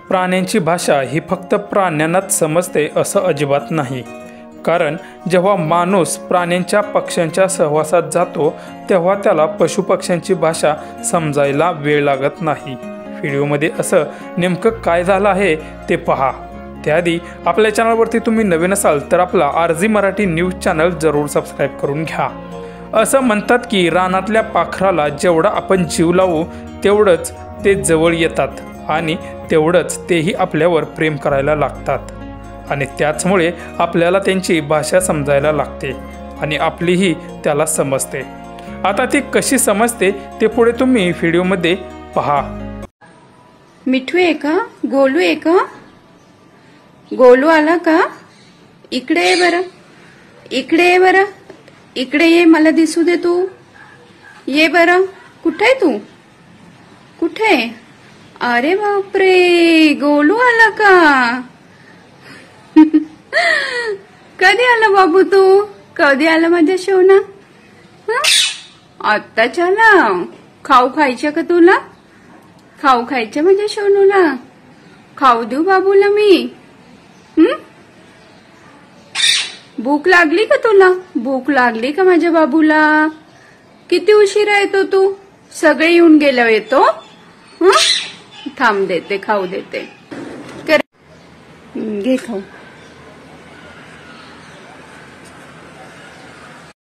प्राण्यांची भाषा ही फक्त प्राण्यांनाच समजते असं अजिबात नाही. कारण जेव्हा माणूस प्राण्यांच्या पक्ष्यांच्या सहवासात जातो तेव्हा त्याला पशुपक्ष्यांची भाषा समजायला वेळ लागत नाही. व्हिडिओमध्ये असं नेमकं काय झालं आहे ते पहा. त्याआधी आपल्या चॅनलवरती तुम्ही नवीन असाल तर आपला आरजी मराठी न्यूज चॅनल जरूर सबस्क्राईब करून घ्या. असं म्हणतात की रानातल्या पाखराला जेवढा आपण जीव लावू तेवढंच ते जवळ येतात आणि तेवढंच तेही आपल्यावर प्रेम करायला लागतात आणि त्याचमुळे आपल्याला त्यांची भाषा समजायला लागते आणि आपलीही त्याला समजते. आता ती कशी समजते ते पुढे तुम्ही व्हिडिओमध्ये पहा. मिठू आहे का? गोलू आहे का? गोलू आला का? इकडे ये बरं, इकडे ये बरं, इकडे ये, मला दिसू दे, तू ये बरं. कुठे आहे तू? कुठे? अरे बापरे, गोलू आला का? कधी आला बाबू तू? कधी आला माझ्या शोना? आत्ताच आला. खाऊ खायच्या का तुला? खाऊ खायच्या माझ्या शोनूला? खाऊ देऊ बाबूला मी? भूक लागली का तुला? भूक लागली का माझ्या बाबूला? किती उशिरा येतो तू? सगळे येऊन गेल्यावर येतो? थांब, देते, खाऊ देते. घे खाऊ.